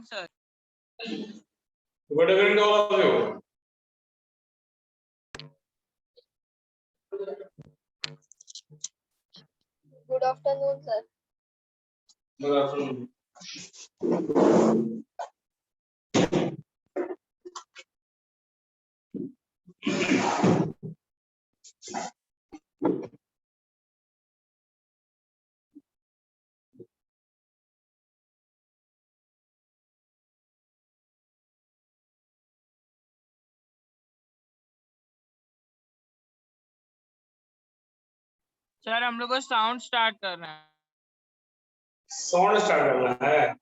Sir. Good evening to all of you. Good afternoon, sir. Good afternoon. Sir हम लोग को sound start करना है। साउंड स्टार्ट करना है।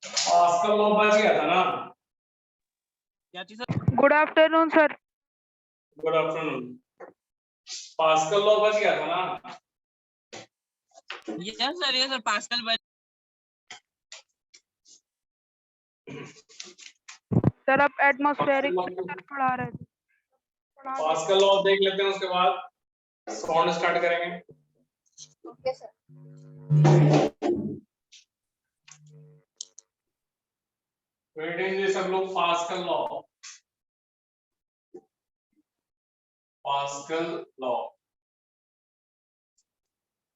पास्कल लॉ बच गया था ना? क्या चीज sir? Good afternoon sir. Good afternoon. Pascal law बच गया था ना? यस सर पास्कल बच। सर आप एटमॉस्फेरिक प्रेशर पढ़ा रहे थे। पास्कल लॉ देख लेते हैं, उसके बाद साउंड स्टार्ट करेंगे। Okay sir. जी सब लोग पास्कल लॉ। पास्कल लॉ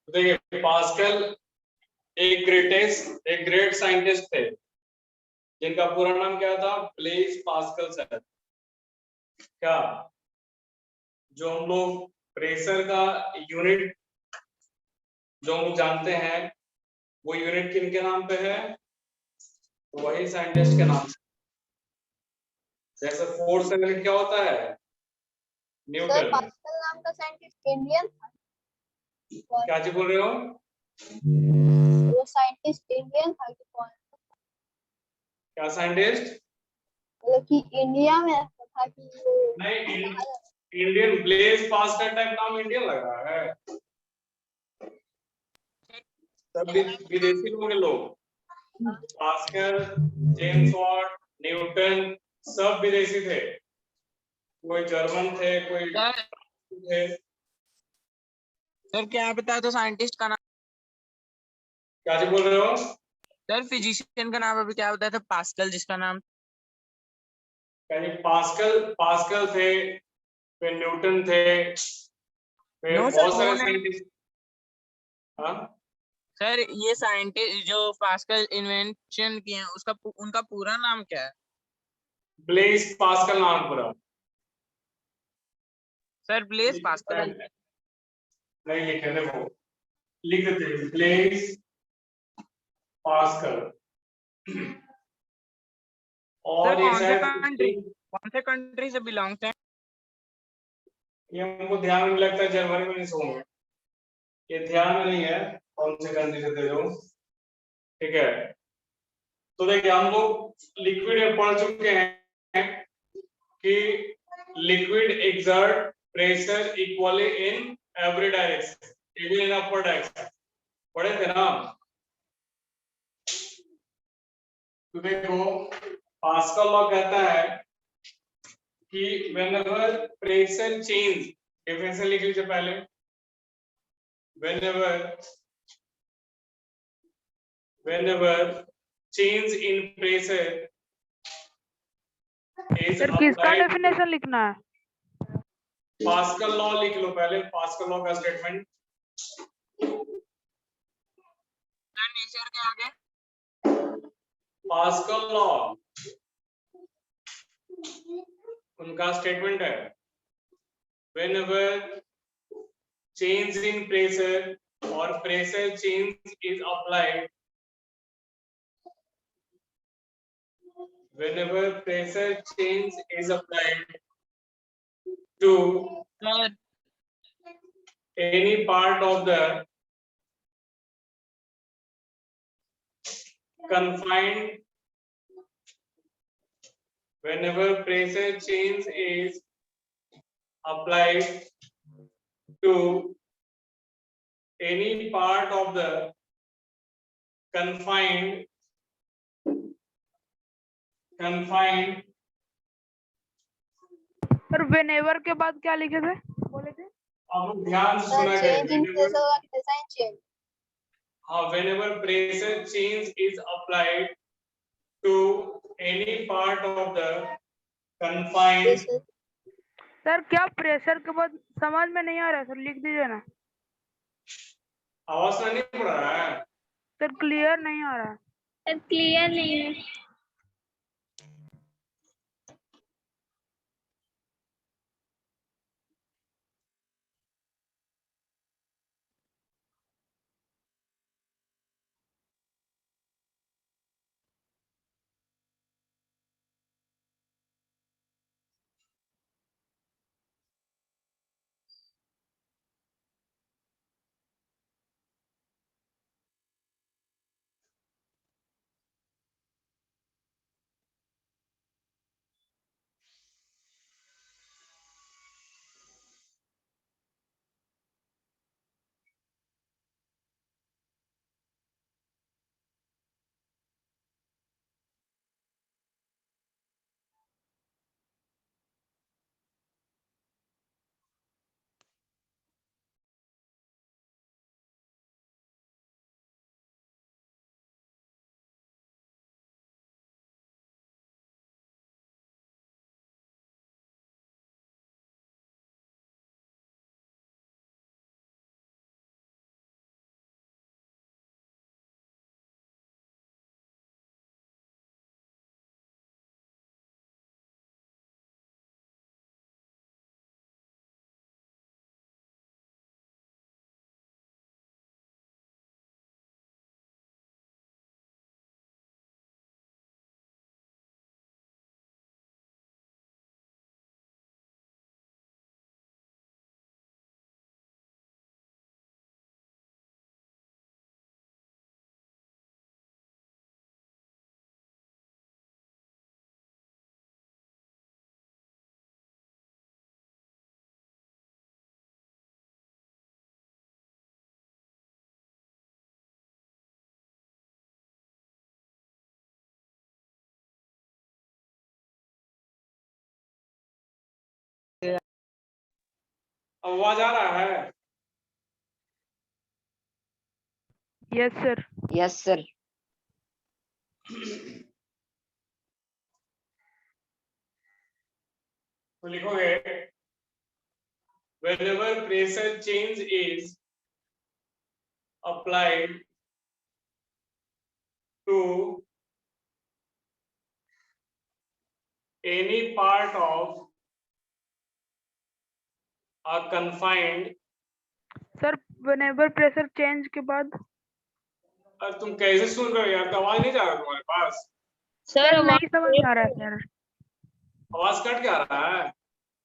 देखिए, पास्कल एक ग्रेट साइंटिस्ट थे जिनका पूरा नाम क्या था? Blaise Pascal sir. क्या जो हम लोग प्रेशर का यूनिट जो हम लोग जानते हैं, वो यूनिट किनके नाम पे है? तो वही साइंटिस्ट के नाम से। जैसे फोर्स यूनिट क्या होता है? Sir Newton. पास्कल नाम का साइंटिस्ट इंडियन था। क्या जी बोल रहे हो? वो साइंटिस्ट इंडियन था कि कौन? क्या साइंटिस्ट? मतलब कि इंडिया में था कि वो नहीं, इंडियन। ब्लेज पास्कल टाइप नाम इंडियन लग रहा है। सब विदेशी लोग हैं लोग। पास्कल, जेम्स वाट, न्यूटन सब विदेशी थे। कोई जर्मन थे, कोई थे। सर क्या बताया तो साइंटिस्ट का नाम? क्या जी बोल रहे हो? सर फिजिशियन का नाम अभी क्या बताया था? पास्कल जिसका नाम। पास्कल थे, फिर न्यूटन थे, फिर नो सर बहुत वो सारे नहीं। साइंटिस्ट। हाँ सर ये साइंटिस्ट जो पास्कल इन्वेंशन किए हैं उसका उनका पूरा नाम क्या है? ब्लेज पास्कल नाम पूरा। Sir Blaise Pascal. नहीं लिखे, देखो लिख देते हैं ब्लेज पास्कल। सर और ये कौन से कंट्री से बिलोंग थे? ये हमको ध्यान में लगता है जर्मनी में नहीं होंगे, ये ध्यान में नहीं है कौन से कंट्री से थे जो। ठीक है, तो देखिए हम लोग लिक्विड में पढ़ चुके हैं कि liquid exert pressure equally in every direction, even in upward direction. पढ़े थे ना? तो देखो पास्कल लॉ कहता है कि whenever pressure change, डेफिनेशन लिख लीजिए पहले। whenever change in pressure is sir किसका applied, डेफिनेशन लिखना है? पास्कल लॉ लिख लो पहले, पास्कल लॉ का स्टेटमेंट। नेचर के आगे पास्कल लॉ उनका स्टेटमेंट है, whenever change in pressure or pressure change is applied, whenever pressure change is applied to Sir, any part of the confined, whenever pressure change is applied to any part of the confined sir whenever के बाद क्या लिखे थे बोले थे? अब ध्यान से The सुना change in करें। pressure or design change. Whenever pressure change is applied to any part of the confined, This is sir क्या प्रेशर के बाद समझ में नहीं आ रहा है सर, लिख दीजिए ना आवाज नहीं पड़ रहा है। सर, क्लियर नहीं आ रहा है। clear नहीं है. आवाज आ रहा है? Yes sir. Yes sir. तो लिखोगे whenever pressure change is applied to any part of a confined, sir whenever pressure change के बाद और तुम कैसे सुन रहे हो यार? तो आवाज नहीं जा रहा तुम्हारे पास? सर नहीं समझ आ रहा है सर। आवाज कट के आ रहा है?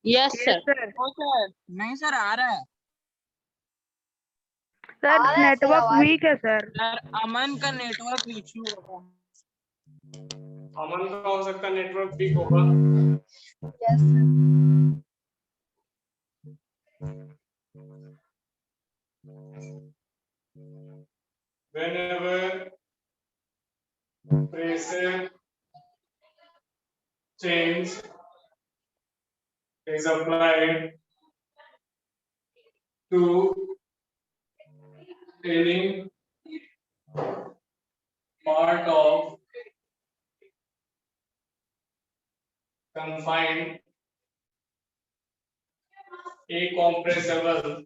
Yes yes sir. सर। ओ सर, नहीं सर आ रहा है। सर आ रहा है सर नेटवर्क आवाज। वीक है सर। सर अमन का नेटवर्क इशू होगा। अमन का हो सकता है नेटवर्क वीक होगा। Yes sir. Whenever pressure change is applied to any part of confined, a compressible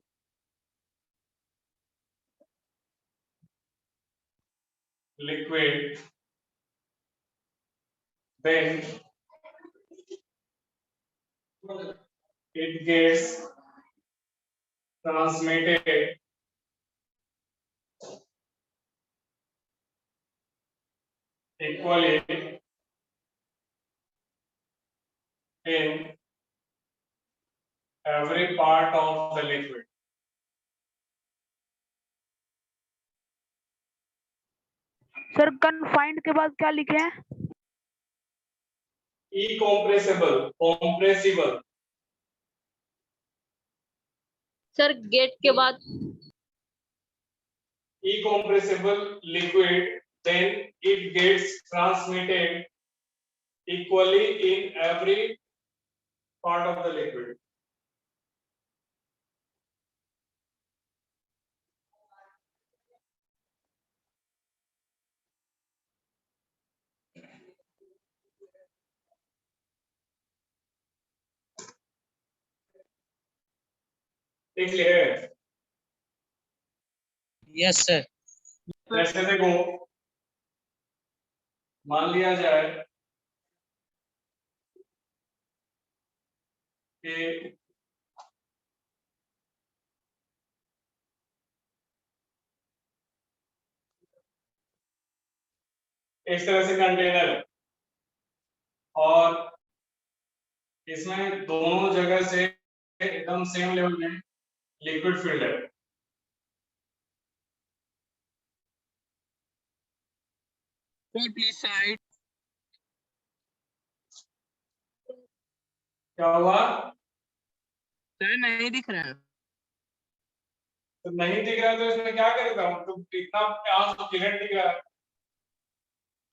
liquid, then it gets transmitted equally every part of the liquid. Sir confined के बाद क्या लिखे हैं? Incompressible, compressible. सर गेट के बाद Incompressible liquid, then it gets transmitted equally in every part of the liquid. देख लिए? Yes sir. जैसे देखो, मान लिया जाए कि इस तरह से कंटेनर है और इसमें दोनों जगह से एकदम सेम लेवल में लिक्विड फील्ड है। Please side. क्या हुआ? सर नहीं दिख रहा है। तो नहीं दिख रहा तो इसमें क्या करेगा? तो इतना यहाँ तो क्लियर दिख रहा है।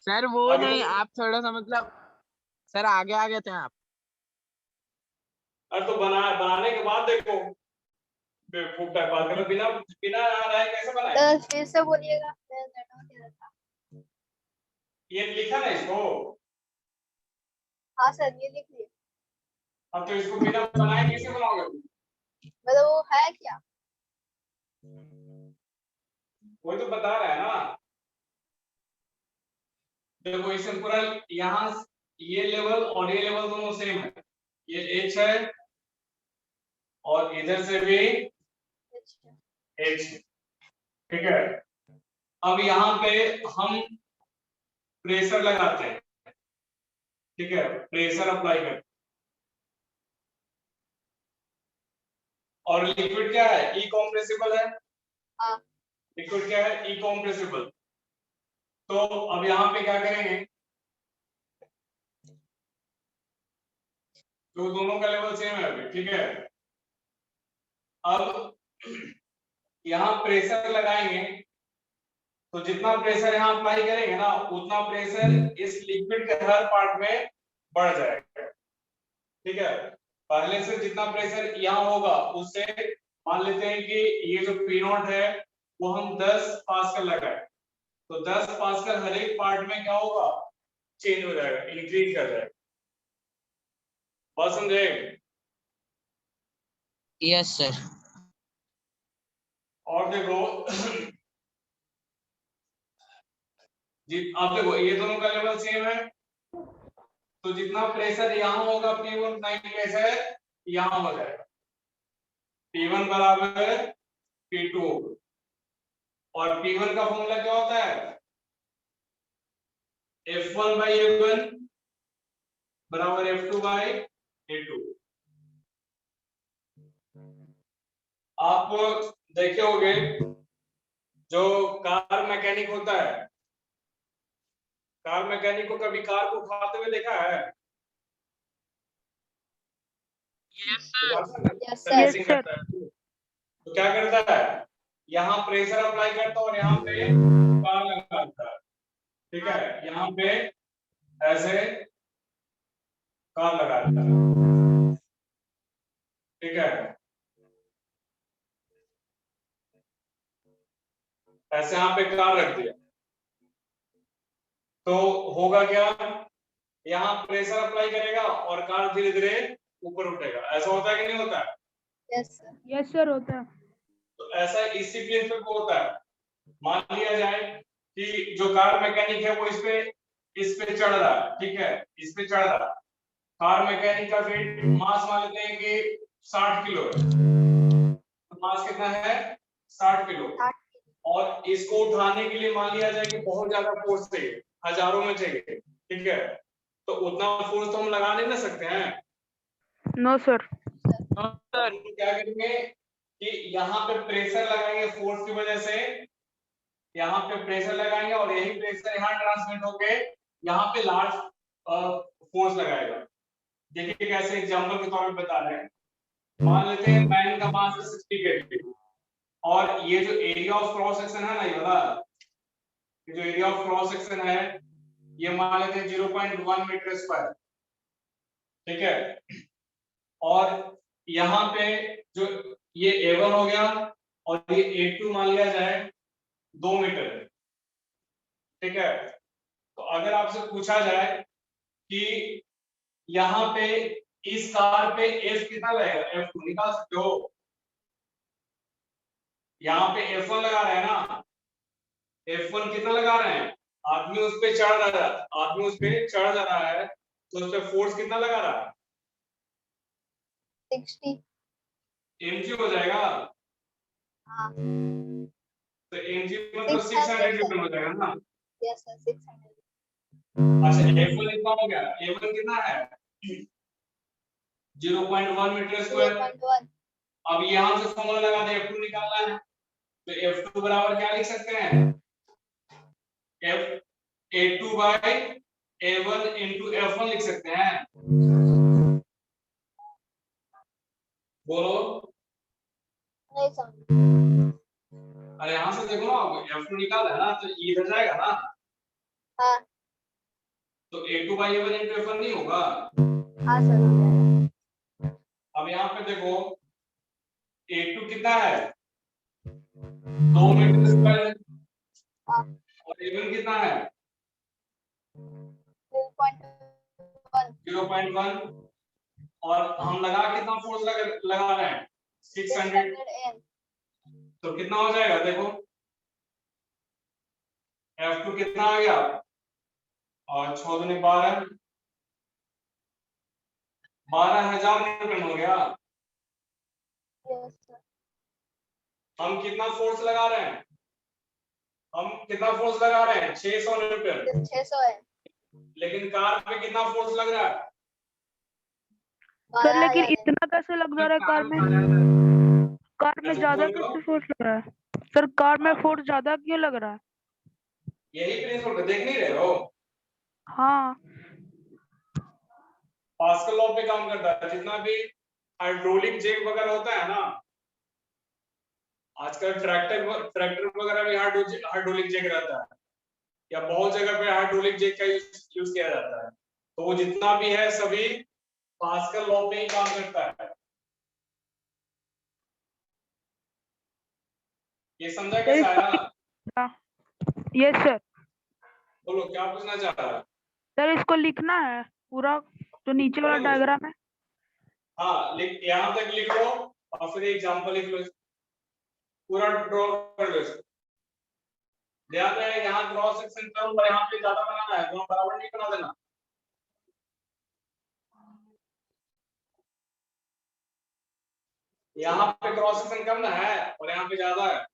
सर वो आगे नहीं, तो- आप थोड़ा सा मतलब सर आगे आ गए थे आप। अरे तो बनाने के बाद देखो, बेवकूफ टाइप बात करो, बिना बिना बनाए कैसे बनाए? फिर से बोलिएगा। मैं नेटवर्क नहीं रहता। ये लिखा ना इसको। हाँ सर ये लिख लिया। अब तो इसको बिना बनाए कैसे बनाओगे? मतलब वो है क्या? वही तो बता रहा है ना। देखो इसे पूरा यहाँ ये लेवल और ये लेवल दोनों सेम है। ये एच है और इधर से भी एच, ठीक है। अब यहाँ पे हम प्रेशर लगाते हैं, ठीक है, प्रेशर अप्लाई करते हैं। और लिक्विड क्या है? इकॉम्प्रेसिबल है। हाँ। लिक्विड क्या है? इकॉम्प्रेसिबल। तो अब यहाँ पे क्या करेंगे, तो दोनों का लेवल सेम है अभी, ठीक है। अब यहाँ प्रेशर लगाएंगे तो जितना प्रेशर यहाँ अप्लाई करेंगे ना उतना प्रेशर इस लिक्विड के हर पार्ट में बढ़ जाएगा, ठीक है। पहले से जितना प्रेशर यहाँ होगा उससे मान लेते हैं कि ये जो पी नॉट है वो हम 10 पास्कल लगाए, तो 10 पास्कल हर एक पार्ट में क्या होगा? चेंज हो जाएगा, इंक्रीज कर जाएगा। बात समझे? Yes sir. और देखो जी, आप देखो ये दोनों का लेवल सेम है, तो जितना प्रेशर यहाँ होगा P1 उतना ही प्रेशर यहाँ हो जाएगा। P1 बराबर P2 और P1 का फॉर्मूला क्या होता है? F1 by A1 बराबर F2 by A2। आप देखे होंगे जो कार मैकेनिक होता है, कार मैकेनिक को कभी कार को उठाते हुए देखा है? Yes sir. Yes servicing sir. करता है तो क्या करता है? यहाँ प्रेशर अप्लाई करता है और यहाँ पे कार लगाता है, ठीक है। यहाँ पे ऐसे कार लगाता है, ठीक है। ऐसे यहाँ पे कार रख दिया तो होगा क्या? यहाँ प्रेशर अप्लाई करेगा और कार धीरे धीरे ऊपर उठेगा। ऐसा होता है कि नहीं होता है? Yes sir. यस सर होता है। तो ऐसा इसी प्रिंसिपल को होता है। मान लिया जाए कि जो कार मैकेनिक है वो इस पे चढ़ रहा है, ठीक है, इस पे चढ़ रहा है। कार मैकेनिक का वेट मास मान लेते हैं कि 60 किलो है, तो मास कितना है? 60 किलो। और इसको उठाने के लिए मान लिया जाए कि बहुत ज्यादा फोर्स चाहिए, हजारों में चाहिए, ठीक है। तो उतना फोर्स तो हम लगा नहीं ना सकते हैं। No sir. सर हम क्या करेंगे कि यहाँ पे प्रेशर लगाएंगे फोर्स की वजह से, यहाँ पे प्रेशर लगाएंगे और यही प्रेशर यहाँ ट्रांसमिट होके यहाँ पे लार्ज फोर्स लगाएगा। देखिए कैसे एग्जांपल के तौर पे बता रहे हैं। मान लेते हैं मैन का मास है 60 kg और ये जो एरिया ऑफ क्रॉस सेक्शन है ना, ये वाला ये जो एरिया ऑफ क्रॉस सेक्शन है ये मान लेते हैं 0.1 मीटर स्क्वायर, ठीक है। और यहाँ पे जो ये A1 हो गया और ये A2 मान लिया जाए 2 मीटर, ठीक है। तो अगर आपसे पूछा जाए कि यहाँ पे इस कार पे F कितना लगेगा, F2 निकाल सकते हो। यहाँ पे F1 लगा रहे हैं ना, F1 कितना लगा रहे हैं, आदमी उस पे चढ़ रहा है, आदमी उस पे चढ़ जा रहा है तो उस पे फोर्स कितना लगा रहा है, 60. mg हो जाएगा। हाँ. तो mg मतलब 600 न्यूटन हो जाएगा ना। Yes sir, 600. अच्छा F1 कितना हो गया, A1 कितना है 0.1 मीटर स्क्वायर। 0.1. अब यहां से फॉर्मूला लगा दे F2 निकालना है तो F2 बराबर क्या लिख सकते हैं, F A2 by A1 into F1 लिख सकते हैं। बोलो। नहीं समझ. अरे यहां से देखो ना F2 निकाला है ना तो ये इधर जाएगा ना, हाँ. तो A2 by A1 into F1 नहीं होगा। हाँ सर हो जाएगा. अब यहाँ पे देखो A2 कितना है 2 मीटर स्क्वायर है हाँ. और A1 कितना है 0.1. 0.1 और हम लगा कितना फोर्स लगा रहे हैं 600। 600 N. तो कितना हो जाएगा देखो F2 कितना आ गया और 6 दूनी 12 12,000 न्यूटन हो गया। Yes sir. हम कितना फोर्स लगा रहे हैं, हम कितना फोर्स लगा रहे हैं 600 न्यूटन, 600 N. लेकिन कार पे कितना फोर्स लग रहा है, सर लेकिन 12,000 N. इतना कैसे लग जा रहा है कार में ऐसे ज्यादा बोल रहे हो? कैसे फोर्स लग रहा है सर, कार में फोर्स ज्यादा क्यों लग रहा है? यही प्रिंसिपल देख नहीं रहे हो, हाँ पास्कल लॉ पे काम करता है। जितना भी हाइड्रोलिक जैक वगैरह होता है ना, आजकल ट्रैक्टर वगैरह में हाइड्रोलिक जैक रहता है या बहुत जगह पे हाइड्रोलिक जैक का यूज किया जाता है। तो वो जितना भी है सभी पास्कल लॉ पे ही काम करता है। ये समझा सर कैसा इसको आया, यस सर। बोलो क्या पूछना चाह रहा है। सर इसको लिखना है पूरा जो नीचे वाला डायग्राम है। हाँ लिख, यहाँ तक लिख लो और फिर एग्जांपल लिख लो, पूरा ड्रॉ कर लो इसको। ध्यान रहे यहाँ क्रॉस सेक्शन कम और यहाँ पे ज्यादा बनाना है, दोनों बराबर नहीं बना देना। यहाँ पे क्रॉस सेक्शन कम ना है और यहाँ पे ज्यादा है।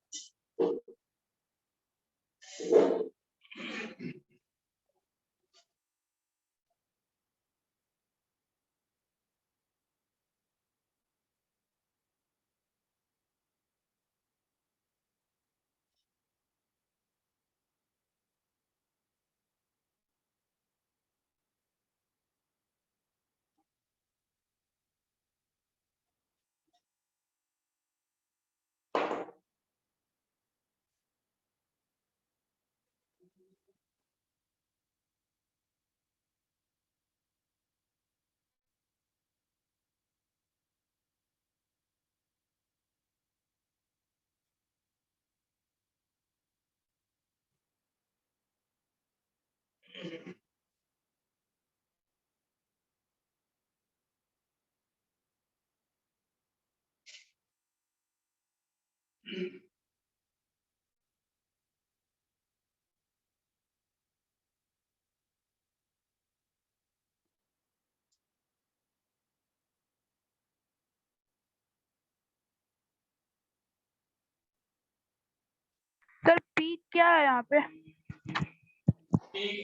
सर पी क्या है यहाँ पे?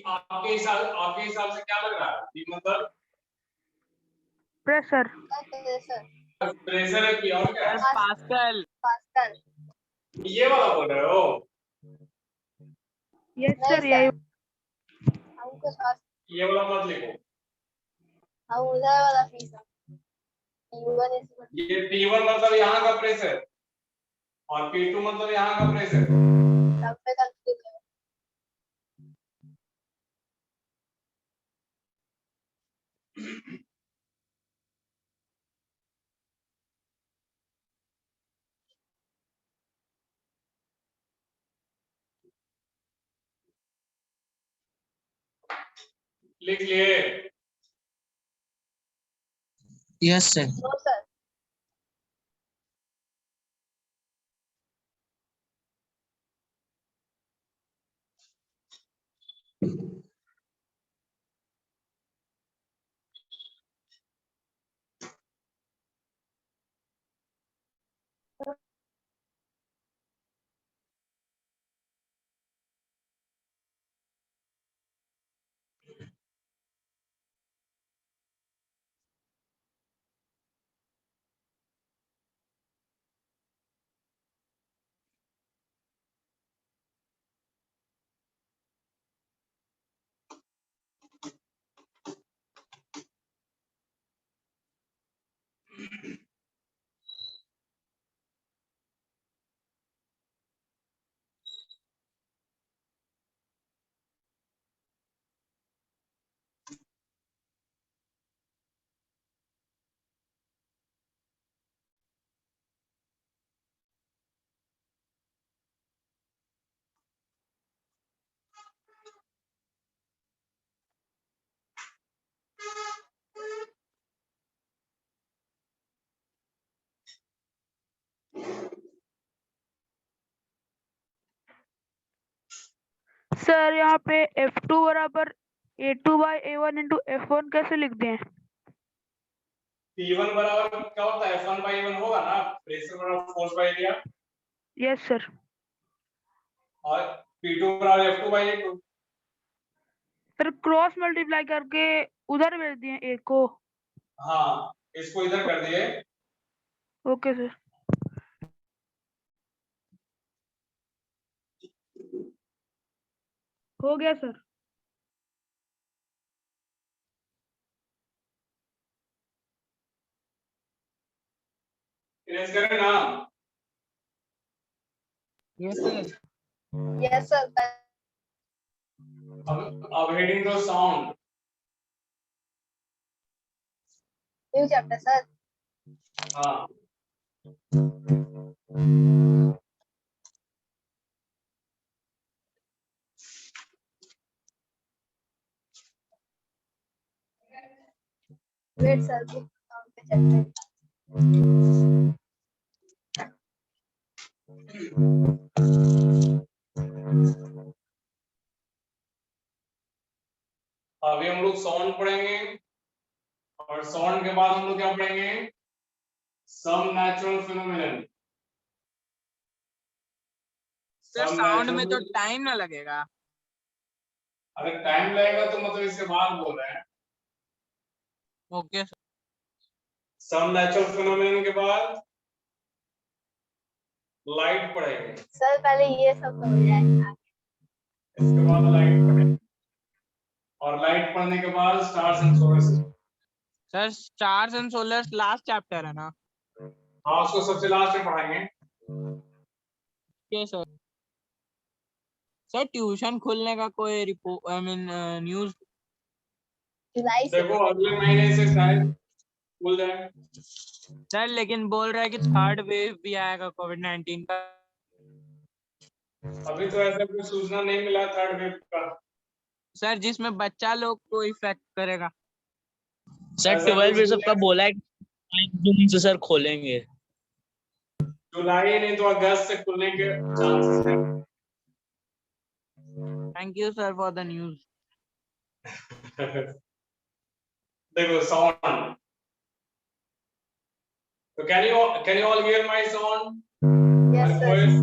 आपके हिसाब से क्या लग रहा है, मतलब प्रेशर। सर. प्रेशर है कि और क्या है? Sir pascal. पास्कल। ये वाला बोल रहे हो? यस नहीं सर यही सर, हमको ये वाला मत लिखो। हम उधर वाला फीस P1 ये P1 मतलब यहाँ का प्रेशर और P2 मतलब यहाँ का प्रेशर। सब पे कंफ्यूज है। लिख लिए? Yes sir. No sir. Sir यहाँ पे F2 बराबर A2/A1 इंटू F1 कैसे लिख दें? P1 बराबर क्या होता है? F1/A1 होगा ना, प्रेशर बराबर force by area. Yes sir. और P2 बराबर F2/A2। सर क्रॉस मल्टीप्लाई करके उधर भेज दिए A को। हाँ, इसको इधर कर दिए। Okay sir. हो गया सर। इरेज करें ना? Yes sir. Yes sir. अब हेडिंग दो साउंड। New chapter sir. हाँ, वेट सर, बुक काउंट पे चलते हैं। अभी हम लोग साउंड पढ़ेंगे और साउंड के बाद हम लोग क्या पढ़ेंगे? Some natural phenomenon. Sir some sound में तो नेचुरल, टाइम ना लगेगा। अगर टाइम लगेगा तो मतलब इसके बाद बोल रहे हैं। Okay sir. Some natural phenomenon के बाद लाइट पढ़ेंगे। सर पहले ये सब तो हो जाए। इसके बाद लाइट पढ़ेंगे और लाइट पढ़ने के बाद stars and solar system. Sir stars and scholars last chapter है ना? हाँ, उसको सबसे लास्ट में पढ़ाएंगे। Okay sir. सर ट्यूशन खुलने का कोई रिपोर्ट आई मीन न्यूज़? जुलाई से। देखो अगले महीने से शायद खुल जाए। सर लेकिन बोल रहा है कि थर्ड वेव भी आएगा कोविड-19 का। अभी तो ऐसा कोई सूचना नहीं मिला थर्ड वेव का। सर जिसमें बच्चा लोग को इफेक्ट करेगा। सर ऐसा 12 कुछ ये सबका बोला है कि जून से सर खोलेंगे। जुलाई नहीं तो अगस्त से खुलने के चांसेस हैं। Thank you sir for the news. देखो साउंड, तो can you all hear my sound? Yes My sir. voice?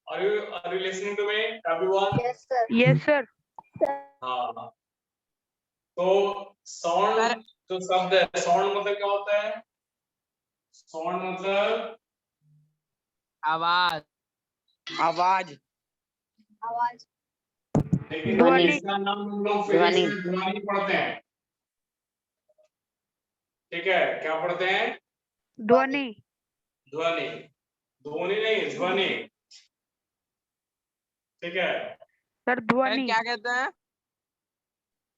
Are you listening to me, everyone? Yes sir. Yes sir. हाँ, तो साउंड सर जो शब्द है, साउंड मतलब क्या होता है? साउंड मतलब आवाज आवाज आवाज लेकिन ध्वनि। इसका नाम हम लोग फिजिक्स में ध्वनि पढ़ते हैं। ठीक है, क्या पढ़ते हैं? ध्वनि। ध्वनि। ध्वनि नहीं, ध्वनि। ठीक है, सर सर ध्वनि। क्या कहते हैं?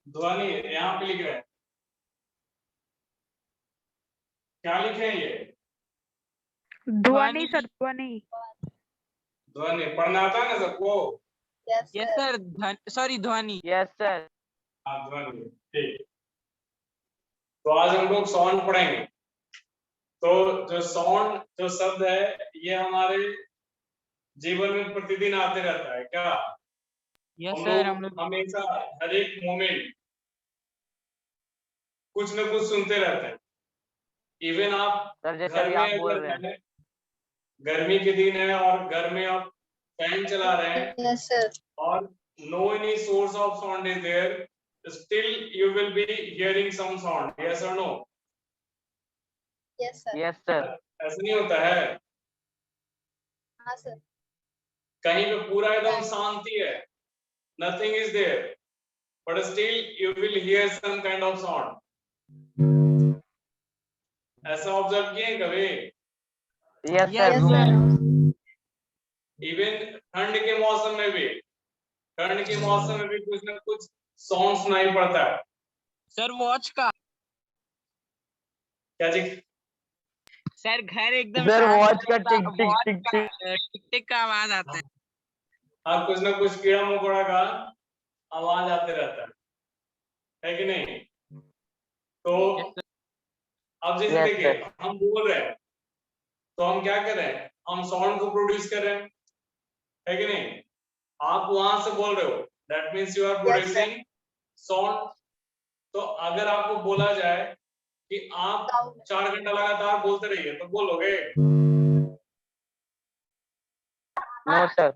ध्वनि यहाँ पे लिख रहे हैं। क्या लिखे हैं ये? ध्वनि सर ध्वनि। ध्वनि पढ़ना आता है ना सबको? यस यस सर सॉरी ध्वनि। Yes sir. हाँ, ध्वनि। ठीक, तो आज हम लोग साउंड पढ़ेंगे। तो जो साउंड जो शब्द है ये हमारे जीवन में प्रतिदिन आते रहता है क्या? यस हम सर लोग हमेशा हर एक मोमेंट कुछ न कुछ सुनते रहते हैं। इवन आप सर जैसे घर अभी में आप बोल अगर रहे हैं। है, गर्मी के दिन है और घर में आप फैन चला रहे हैं यस सर और no any source of sound is there, still you will be hearing some sound, yes or no? Yes sir yes sir. ऐसा नहीं होता है? हाँ सर कहीं पे पूरा एकदम शांति है, nothing is there, but still you will hear some kind of sound. ऐसा ऑब्जर्व किए कभी? Yes Yes, sir. Yes sir even ठंड के मौसम में भी, ठंड के मौसम में भी कुछ ना कुछ साउंड सुनाई पड़ता है। सर वॉच का। क्या जी? सर घर एकदम सर शांत वॉच का रहता, टिक टिक वॉच टिक का टिक। टिक टिक का आवाज आता है। हाँ, कुछ ना कुछ कीड़ा मकोड़ा का आवाज आते रहता है कि नहीं? तो Yes, sir. अब जैसे Yes, देखिए sir. हम बोल रहे हैं तो हम क्या कर रहे हैं? हम साउंड को प्रोड्यूस कर रहे हैं, है कि नहीं? आप वहां से बोल रहे हो, that means you are producing sound. तो अगर आपको बोला जाए कि आप 4 घंटा लगातार बोलते रहिए तो बोलोगे? No sir.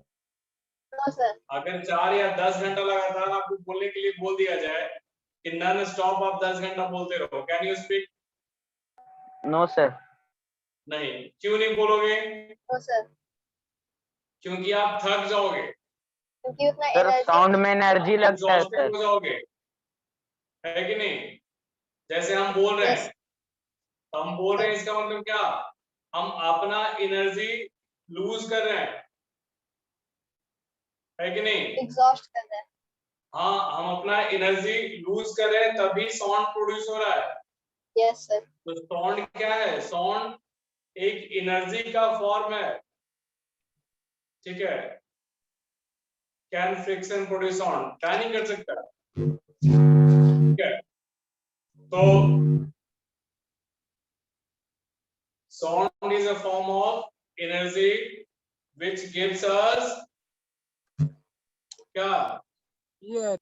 नो सर अगर 4 या 10 घंटा लगातार आपको बोलने के लिए बोल दिया जाए कि नॉन स्टॉप आप 10 घंटा बोलते रहो, can you speak? No sir. नहीं। क्यों नहीं बोलोगे? नो सर क्योंकि आप थक जाओगे, क्योंकि उतना सर एनर्जी साउंड में एनर्जी लगता है एग्जॉस्टेड सर। हो जाओगे, है कि नहीं? जैसे हम बोल रहे हैं, हम बोल रहे हैं इसका मतलब क्या? हम अपना एनर्जी लूज कर रहे हैं, है कि नहीं? एग्जॉस्ट कर रहा है हाँ, हम अपना एनर्जी लूज कर रहे हैं तभी साउंड प्रोड्यूस हो रहा है। यस सर तो साउंड क्या है? साउंड एक एनर्जी का फॉर्म है, ठीक है? Can friction produce sound? क्या नहीं कर सकता, ठीक है? तो sound is a form of energy which gives us क्या? Yes.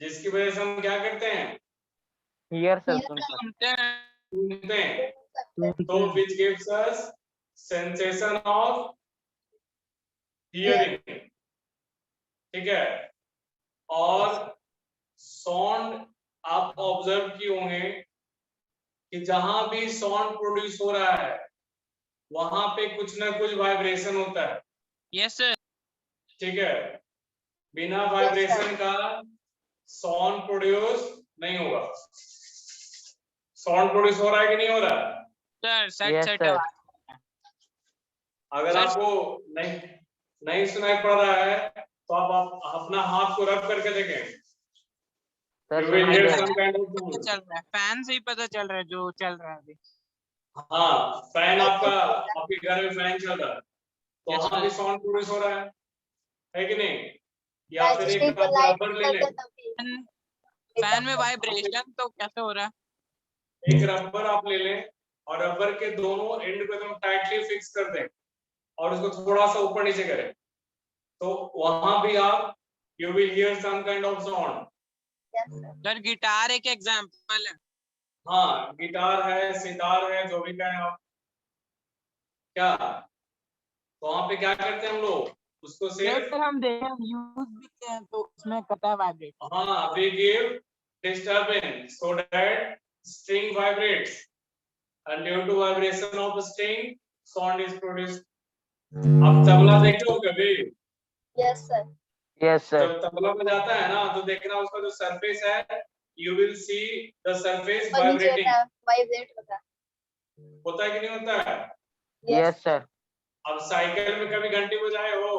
जिसकी वजह से हम क्या करते हैं? हियर सर Yes, सुन सकते। सुनते हैं। सुनते हैं। तो which gives us sensation of hearing, ठीक है? और साउंड आप ऑब्जर्व किए होंगे कि जहां भी साउंड प्रोड्यूस हो रहा है वहां पे कुछ ना कुछ वाइब्रेशन होता है, Yes, sir. ठीक है? बिना वाइब्रेशन का साउंड प्रोड्यूस नहीं होगा। साउंड प्रोड्यूस हो रहा है कि नहीं हो रहा है? Sir set Yes, set sir. आवाज। अगर सर- आपको नहीं नहीं सुनाई पड़ रहा है तो आप अपना हाथ को रब करके देखें, सर you will सुनाई hear दे some रहा है। kind of पता sound. चल रहा है, फैन से ही पता चल रहा है जो चल रहा है अभी। हाँ, फैन आपका आपके घर में फैन चल रहा है तो Yes, वहां भी sir. साउंड प्रोड्यूस हो रहा है कि नहीं? या फिर रजिस्ट्री एक को आप लाइट रबर ले करके लें, तभी फैन में वाइब्रेशन तो कैसे हो रहा है? एक रबर आप ले लें और रबर के दोनों एंड को एकदम टाइटली फिक्स कर दें और उसको थोड़ा सा ऊपर नीचे करें तो वहां भी आप you will hear some kind of sound. Yes sir sir guitar एक एग्जांपल है। हाँ, गिटार है, सितार है, जो भी कहें आप, क्या तो वहां पे क्या करते हैं हम लोग? उसको Yes, सिर्फ sir, हम देखें यूज भी किए हैं तो उसमें करता है वाइब्रेट। हाँ, we give disturbance so that string vibrates, and due to vibration of string sound is produced. अब तबला देखे हो कभी? Yes, sir. Yes, sir. जब तबला बजाता है ना तो देखना उसका जो सरफेस है, you will see the surface और नीचे vibrating. होता है, वाइब्रेट होता है. होता है कि नहीं होता है? Yes, sir. अब साइकिल में कभी घंटी बजाए हो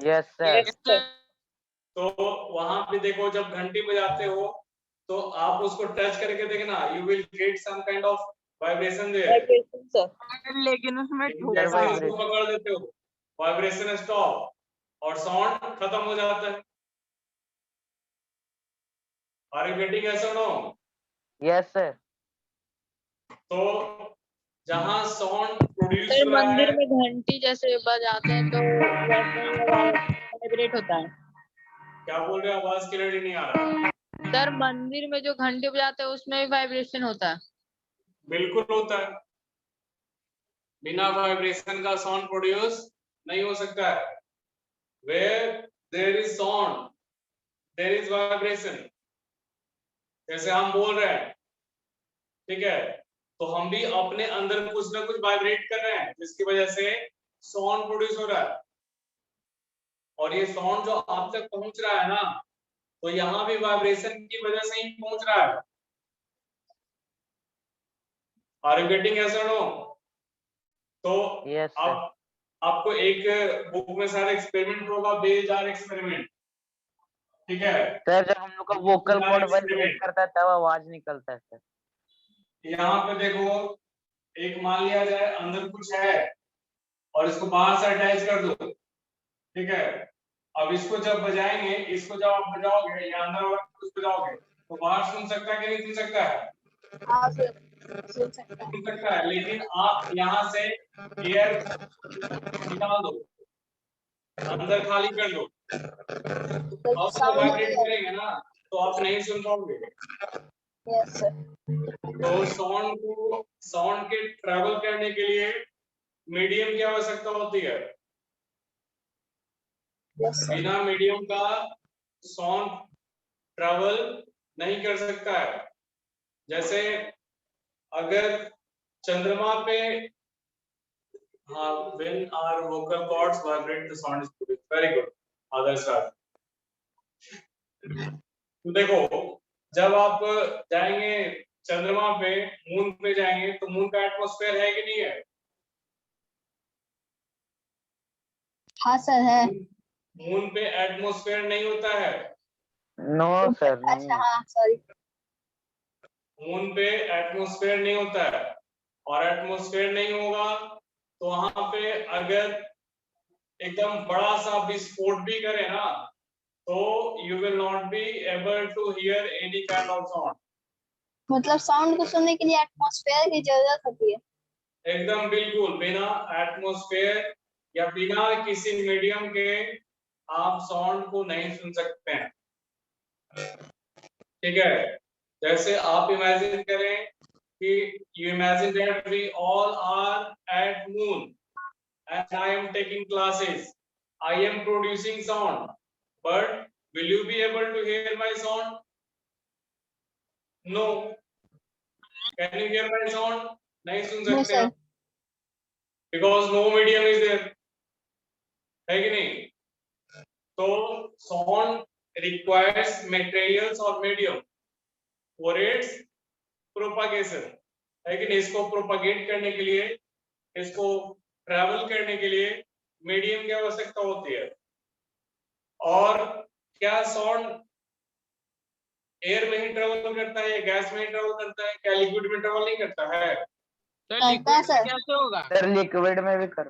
Yes, sir. Yes, sir. तो वहां पे देखो, जब घंटी बजाते हो तो आप उसको टच करके देखना, you will get some kind of vibration there. Vibration, sir. लेकिन उसमें लेकिन जैसे ठोका इसको पकड़ देते हो, वाइब्रेशन स्टॉप और साउंड खत्म हो जाता है. Are you getting yes or no? Yes, sir. तो जहां साउंड प्रोड्यूस सर हो रहा है, मंदिर में घंटी जैसे बजाते हैं तो वैसे वाइब्रेट होता है. क्या बोल रहे हो? आवाज क्लियर नहीं आ रहा. सर मंदिर में जो घंटी बजाते हैं उसमें भी वाइब्रेशन होता है. बिल्कुल होता है. बिना वाइब्रेशन का साउंड प्रोड्यूस नहीं हो सकता है. Where there is sound, there is vibration. जैसे हम बोल रहे हैं, ठीक है, तो हम भी अपने अंदर कुछ ना कुछ वाइब्रेट कर रहे हैं जिसकी वजह से साउंड प्रोड्यूस हो रहा है. और ये साउंड जो आप तक पहुंच रहा है ना, तो यहाँ भी वाइब्रेशन की वजह से ही पहुंच रहा है. Are you getting yes or no? तो Yes, sir. अब आपको एक बुक में सारा एक्सपेरिमेंट होगा, बेल जार एक्सपेरिमेंट, ठीक है. सर जब हम लोग का वोकल कॉर्ड वाइब्रेट करता है तब आवाज निकलता है सर. यहाँ पे देखो, एक मान लिया जाए अंदर कुछ है और इसको बाहर से अटैच कर दो, ठीक है. अब इसको जब बजाएंगे, इसको जब आप बजाओगे या अंदर वाला कुछ बजाओगे तो बाहर सुन सकता है कि नहीं सुन सकता है? हाँ, sir. सुन सकता है. सुन सकता है. लेकिन आप यहाँ से एयर निकाल दो, अंदर खाली कर दो, तो आप साउंड वाइब्रेट नहीं करेंगे ना तो आप नहीं सुन पाओगे. Yes sir. तो साउंड के ट्रैवल करने के लिए मीडियम की आवश्यकता होती है. Yes sir. बिना मीडियम का साउंड ट्रैवल नहीं कर सकता है. जैसे अगर चंद्रमा पे, हाँ, when our vocal cords vibrate the sound is produced. Very good. Other side. तो देखो, जब आप जाएंगे चंद्रमा पे, मून पे जाएंगे तो मून का एटमॉस्फेयर है कि नहीं है? हाँ सर है. मून पे एटमॉस्फेयर नहीं होता है. No sir. अच्छा, हाँ, सॉरी. मून पे एटमॉस्फेयर नहीं होता है, और एटमॉस्फेयर नहीं होगा तो वहां पे अगर एकदम बड़ा सा विस्फोट भी करे ना तो you will not be able to hear any kind of sound. मतलब साउंड को सुनने के लिए एटमॉस्फेयर की जरूरत होती है. एकदम बिल्कुल बिना एटमॉस्फेयर या बिना किसी मीडियम के आप साउंड को नहीं सुन सकते हैं. ठीक है. जैसे आप इमेजिन करें कि you imagine that we all are at moon and I am taking classes. I am producing sound, but will you be able to hear my sound? No. Can you hear my sound? नहीं सुन No, सकते sir. आप. Because no medium is there. है कि नहीं? तो sound requires materials or medium for its propagation. है कि नहीं? इसको propagate करने के लिए, इसको travel करने के लिए मीडियम की आवश्यकता होती है. और क्या साउंड एयर में ही ट्रेवल करता है या गैस में ही ट्रेवल करता है? क्या लिक्विड में ट्रेवल नहीं करता है? सर करता है, लिक्विड सर. कैसे होगा? सर लिक्विड में भी कर.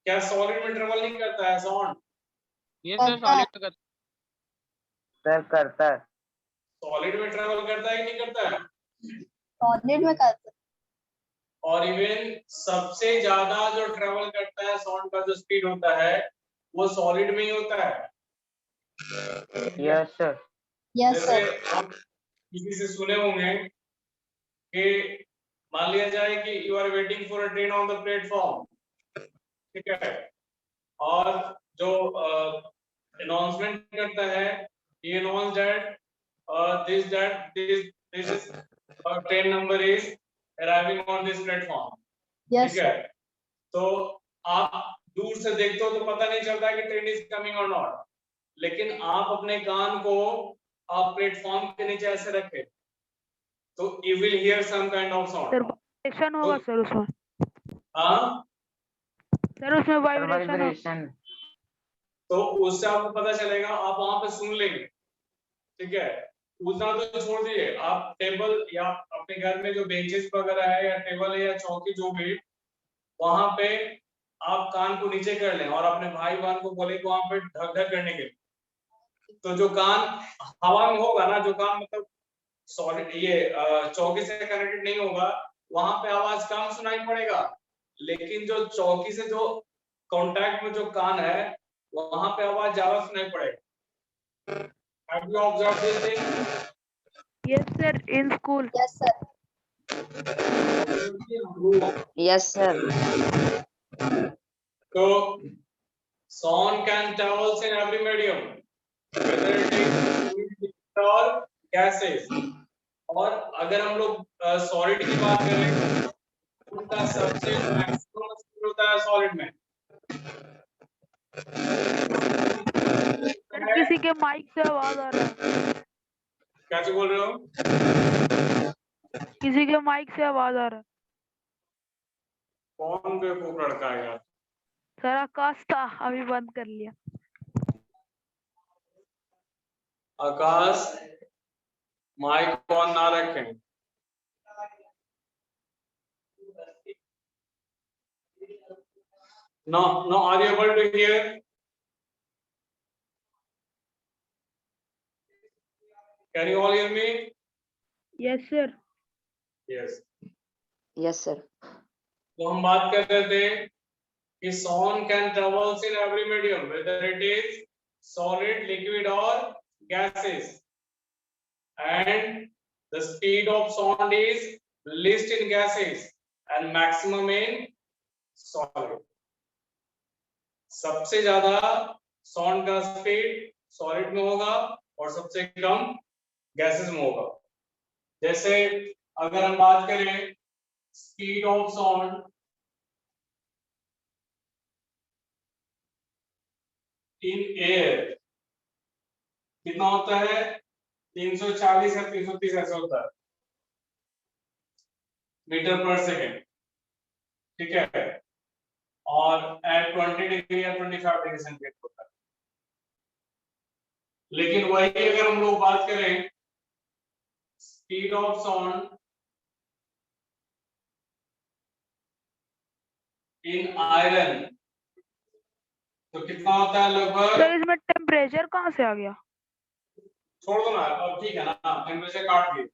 क्या सॉलिड में ट्रेवल नहीं करता है साउंड? ये सर करता है. सॉलिड का सर करता है. सॉलिड में ट्रेवल करता है कि नहीं करता है? सॉलिड में करता है. और इवन सबसे ज्यादा जो ट्रेवल करता है साउंड का जो स्पीड होता है वो सॉलिड में ही होता है. Yes sir. यस जैसे सर. आप किसी से सुने होंगे कि मान लिया जाए कि you are waiting for a train on the platform, ठीक है, और जो अनाउंसमेंट करता है, he announced that this is train number is arriving on this platform. Yes, ठीक है, तो आप दूर से देखते हो तो पता नहीं चलता कि ट्रेन इज कमिंग और नॉट, लेकिन आप अपने कान को आप प्लेटफॉर्म के नीचे ऐसे रखें तो you will hear some kind of sir sound. Vibration होगा सर उसमें, हाँ, सर उसमें वाइब्रेशन होगा। वाइब्रेशन। तो उससे आपको पता चलेगा, आप वहां पे सुन लेंगे. ठीक है, उतना तो छोड़ दिए, आप टेबल या अपने घर में जो बेंचेस वगैरह है या टेबल है या चौकी जो भी, वहां पे आप कान को नीचे कर लें और अपने भाई बहन को बोले कि वहां पे ढक ढक करने के लिए. तो जो कान हवा में होगा ना, जो कान मतलब सॉलिड ये चौकी से कनेक्टेड नहीं होगा, वहां पे आवाज कम सुनाई पड़ेगा, लेकिन जो चौकी से जो कांटेक्ट में जो कान है वहां पे आवाज ज्यादा सुनाई पड़ेगा. Have you observed this thing? Yes sir, in school. yes, sir. Yes, sir. So sound can travel in every medium, whether it is fluid or gases. और अगर हम लोग सॉलिड की बात करें, उनका सबसे मैक्सिमम स्पीड होता है सॉलिड में. सर किसी के माइक से आवाज आ रहा है, क्या चीज बोल रहे हो? किसी के माइक से आवाज आ रहा है। कौन बेवकूफ लड़का है यार? सर आकाश था, अभी बंद कर लिया। आकाश, माइक ऑन ना रखें. No, are you able to hear? Can you all hear me? Yes sir. Yes. Yes, sir. तो हम बात कर रहे थे कि sound can travel in every medium, whether it is solid, liquid or gases, and the speed of sound is least in gases and maximum in solid. सबसे ज्यादा sound का स्पीड सॉलिड में होगा और सबसे कम गैसेस में होगा. जैसे अगर हम बात करें speed of sound in air, कितना होता है? 340 या 330 ऐसा होता है मीटर पर सेकेंड. ठीक है, और एट 20 डिग्री या 25 डिग्री सेंटीग्रेड होता है. लेकिन वही अगर हम लोग बात करें speed of sound in iron, तो कितना होता है? लगभग, सर इसमें टेम्परेचर कहाँ से आ गया? छोड़ दो ना अब, ठीक है ना, टेम्परेचर काट दिए.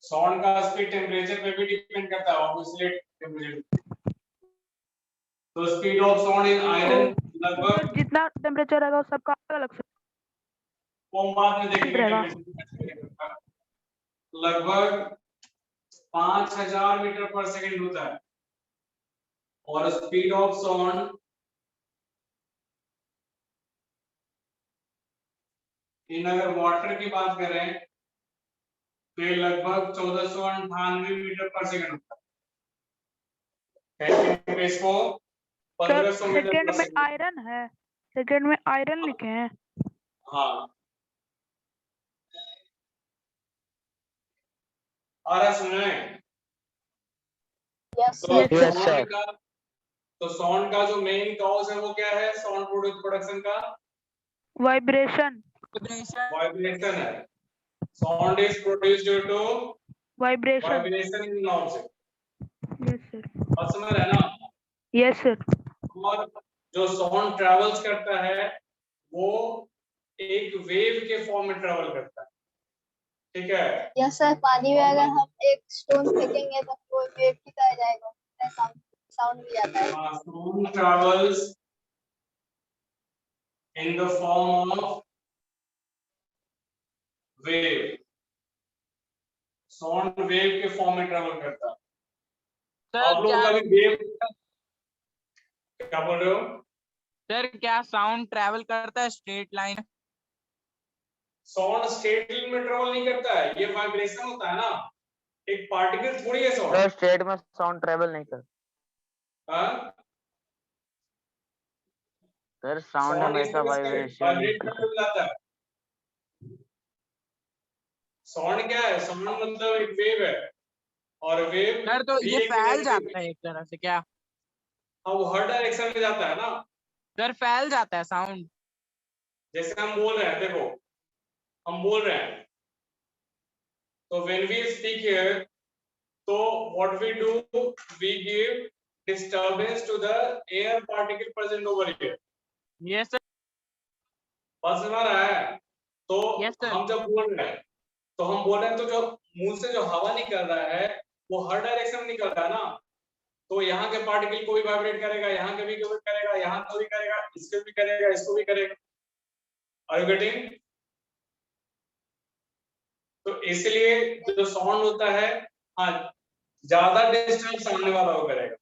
साउंड का स्पीड टेम्परेचर पे भी डिपेंड करता है ऑब्वियसली टेम्परेचर. तो speed of sound in iron लगभग, सर जितना टेम्परेचर रहेगा सबका अलग से वो बाद में देखेंगे रहेगा। टेम्परेचर. लगभग 5000 मीटर पर सेकंड होता है. और स्पीड ऑफ साउंड इन अगर वाटर की बात करें तो ये लगभग 1498 मीटर पर सेकंड होता है. इसको सर 1500 मीटर सेकंड पर में सेकंड. आयरन है, सेकंड में आयरन लिखे हैं। हाँ, आ रहा सुन रहे हैं? Yes, तो sir. Yes, sound sir. का, तो साउंड का जो मेन कॉज है वो क्या है? साउंड प्रोडक्शन का वाइब्रेशन, वाइब्रेशन है. Sound is produced due to vibration. Vibration in an object. Yes sir, और समझ रहे हैं ना? Yes sir. और जो साउंड ट्रेवल्स करता है वो एक वेव के फॉर्म में ट्रेवल करता है. ठीक है, Yes, sir. पानी में अगर हम एक स्टोन फेंकेंगे तो वो वेव की तरह जाएगा, साउंड भी आता है. Sound travels in the form of wave. Sound wave के फॉर्म में ट्रेवल करता है. आप लोग का भी वेव, क्या बोल रहे हो? सर क्या साउंड ट्रैवल करता है स्ट्रेट लाइन? साउंड स्टेट में ट्रेवल नहीं करता है, ये वाइब्रेशन होता है ना, एक पार्टिकल थोड़ी है साउंड। सर स्टेट में साउंड ट्रेवल नहीं करता हाँ, सर, साउंड साउंड इस हमेशा तरह से वाइब्रेशन वाइब्रेट करते हुए जाता है। साउंड क्या है? साउंड मतलब एक वेव है, और वेव सर तो भी ये एक फैल एनर्जी जाता है एक तरह से क्या? हाँ, वो हर डायरेक्शन में जाता है ना। सर फैल जाता है साउंड। जैसे हम बोल रहे हैं, देखो हम बोल रहे हैं, तो व्हेन वी स्पीक हियर, तो what we do, we give disturbance to the air particle present over here. Yes sir. बस समझ रहा है? तो यस सर। हम जब बोल रहे हैं, तो हम बोल रहे हैं, तो जो मुंह से जो हवा निकल रहा है वो हर डायरेक्शन में निकल रहा है ना, तो यहाँ के पार्टिकल को भी वाइब्रेट करेगा, यहाँ के भी करेगा, यहाँ को भी करेगा, इसको भी करेगा, इसको भी करेगा। Are you getting? तो इसलिए जो साउंड होता है, हाँ, ज्यादा डिस्टेंस सामने वाला को करेगा,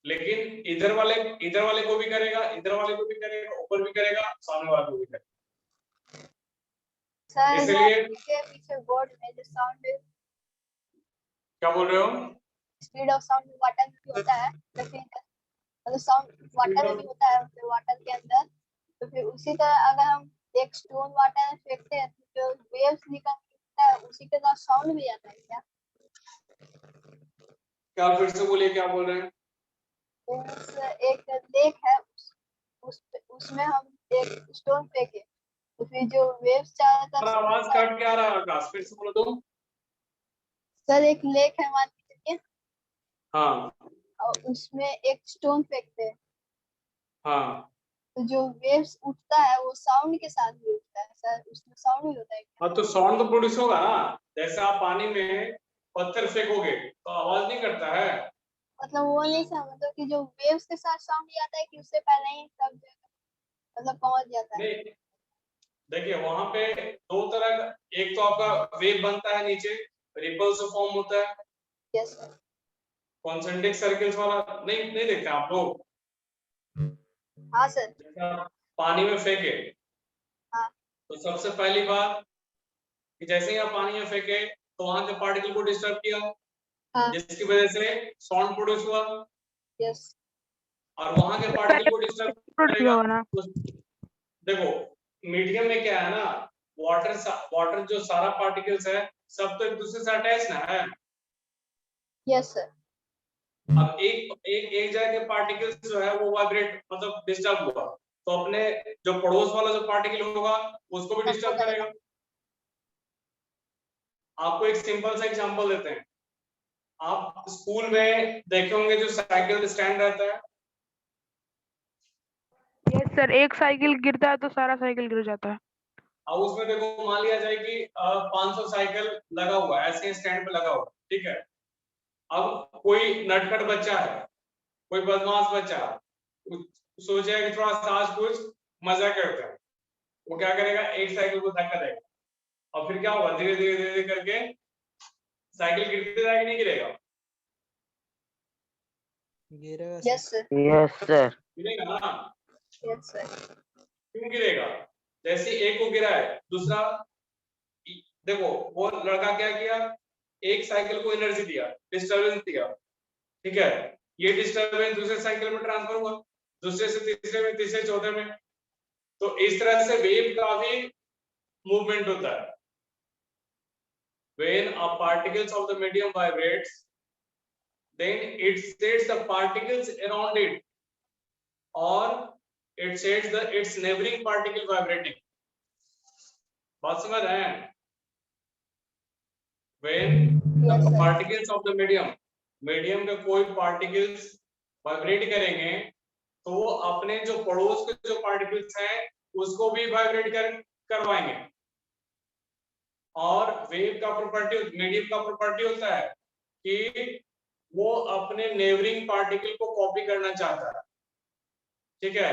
लेकिन इधर वाले को भी करेगा, इधर वाले को भी करेगा, ऊपर भी करेगा, सामने वाले को भी करेगा। सर इसलिए के पीछे बोर्ड में जो साउंड क्या बोल रहे हो? स्पीड ऑफ साउंड वाटर में भी होता है, तो फिर मतलब साउंड वाटर में भी होता है, फिर वाटर के अंदर, तो फिर उसी तरह अगर हम एक स्टोन वाटर में फेंकते हैं तो जो वेव्स निकलता है उसी के साथ साउंड भी आता है क्या? क्या फिर से बोलिए, क्या बोल रहे हैं? Means एक लेक है, उसमें हम एक स्टोन फेंके तो फिर जो वेव्स चारों तरफ पर आवाज कट क्या रहा है आकाश, फिर से बोलो तो। सर एक लेक है मान के चलिए, हाँ और उसमें एक स्टोन फेंकते हैं, हाँ तो जो वेव्स उठता है वो साउंड के साथ भी उठता है सर, उसमें साउंड भी होता है क्या? हाँ, तो साउंड तो प्रोड्यूस होगा ना। जैसे आप पानी में पत्थर फेंकोगे तो आवाज नहीं करता है। मतलब वो नहीं सर, मतलब कि जो वेव्स के साथ साउंड ही आता है कि उससे पहले ही सब मतलब पहुंच जाता है? नहीं, देखिए वहां पे दो तरह का, एक तो आपका वेव बनता है नीचे, रिपल से फॉर्म होता है, यस सर। कॉन्सेंट्रिक सर्कल्स वाला, नहीं नहीं देखते आप लोग? हाँ सर। जैसे आप पानी में फेंके, हाँ। तो सबसे पहली बात कि जैसे ही आप पानी में फेंके तो वहां के पार्टिकल को डिस्टर्ब किया, हाँ। जिसकी वजह से साउंड प्रोड्यूस हुआ, यस। और वहां के पार्टिकल को डिस्टर्ब करेगा। होगा ना। देखो मीडियम में क्या है ना, वाटर जो सारा पार्टिकल्स है सब तो एक दूसरे से अटैच ना है। Yes sir. अब एक जगह के पार्टिकल्स जो है वो वाइब्रेट मतलब डिस्टर्ब हुआ, तो अपने जो पड़ोस वाला जो पार्टिकल होगा उसको भी डिस्टर्ब करेगा। आपको एक सिंपल सा एग्जांपल देते हैं। आप स्कूल में देखे होंगे जो साइकिल स्टैंड रहता है, यस सर, एक साइकिल गिरता है तो सारा साइकिल गिर जाता है। अब उसमें देखो मान लिया जाए कि 500 साइकिल लगा हुआ है, ऐसे स्टैंड पे लगा हुआ, ठीक है। अब कोई नटखट बच्चा है, कोई बदमाश बच्चा सोचेगा कि थोड़ा सा आज कुछ मजा करते हैं, वो क्या करेगा, एक साइकिल को धक्का देगा, और फिर क्या होगा, धीरे धीरे धीरे धीरे करके साइकिल गिरते जाएगा, नहीं गिरेगा? गिरेगा यस सर। Yes sir. गिरेगा ना। Yes sir. क्यों गिरेगा? जैसे एक को गिरा है, दूसरा, देखो वो लड़का क्या किया, एक साइकिल को एनर्जी दिया, डिस्टरबेंस दिया, ठीक है। ये डिस्टरबेंस दूसरे साइकिल में ट्रांसफर हुआ, दूसरे से तीसरे में, तीसरे चौथे में, तो इस तरह से वेव का भी मूवमेंट होता है। When a particles of the medium vibrates, then it sets the particles around it, or it sets the its neighboring particle vibrating. बात समझ रहे हैं? When the Yes, sir. particles of the medium के कोई particles vibrate करेंगे, तो वो अपने जो पड़ोस के जो particles हैं उसको भी vibrate करवाएंगे। और वेव का प्रॉपर्टी, मीडियम का प्रॉपर्टी होता है कि वो अपने नेबरिंग पार्टिकल को कॉपी करना चाहता है, ठीक है।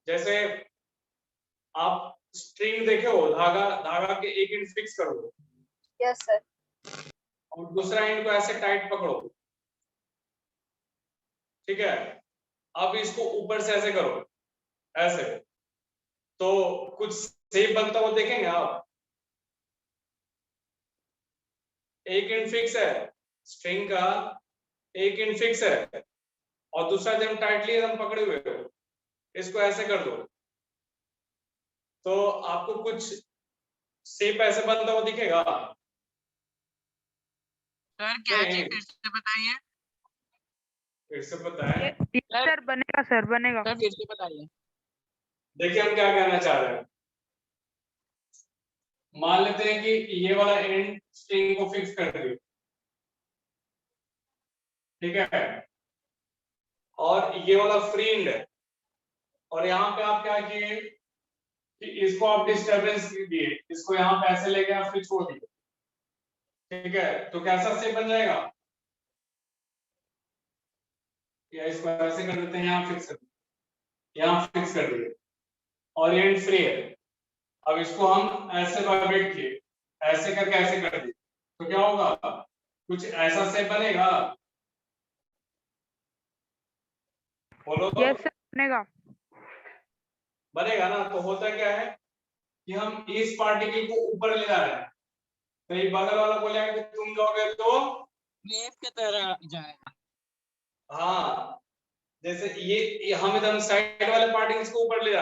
जैसे आप स्ट्रिंग देखे हो, धागा धागा के एक एंड फिक्स करो, यस सर। और दूसरा एंड को ऐसे टाइट पकड़ो, ठीक है। अब इसको ऊपर से ऐसे करो, ऐसे, तो कुछ शेप बनता हुआ देखेंगे आप, एक इनफिक्स है स्ट्रिंग का, एक इनफिक्स है और दूसरा एकदम टाइटली एकदम पकड़े हुए हो, इसको ऐसे कर दो तो आपको कुछ शेप ऐसे बनता हुआ दिखेगा। सर क्या नहीं। चीज फिर से बताइए। फिर से पता है, सर बनेगा, सर बनेगा। सर फिर से बताइए। देखिए हम क्या कहना चाह रहे हैं। मान लेते हैं कि ये वाला एंड स्ट्रिंग को फिक्स कर दिए, ठीक है, और ये वाला फ्री एंड है, और यहाँ पे आप क्या किए कि इसको आप डिस्टरबेंस दिए, इसको यहाँ पे ऐसे ले गए फिर छोड़ दिए, ठीक है, तो कैसा शेप बन जाएगा, या इसको ऐसे कर देते हैं, यहाँ फिक्स कर दिए, यहाँ फिक्स कर दिए और एंड फ्री है। अब इसको हम ऐसे वाइब्रेट किए, ऐसे करके ऐसे कर दिए, तो क्या होगा, कुछ ऐसा शेप बनेगा, बोलो। यस सर बनेगा। बनेगा ना। तो होता क्या है कि हम इस पार्टिकल को ऊपर ले जा रहे हैं, तो ये बगल वाला बोलेगा कि तुम जाओगे तो वेव की तरह जाएगा। हाँ, जैसे ये हम एकदम साइड वाले पार्टिकल्स को ऊपर ले जा रहे हैं।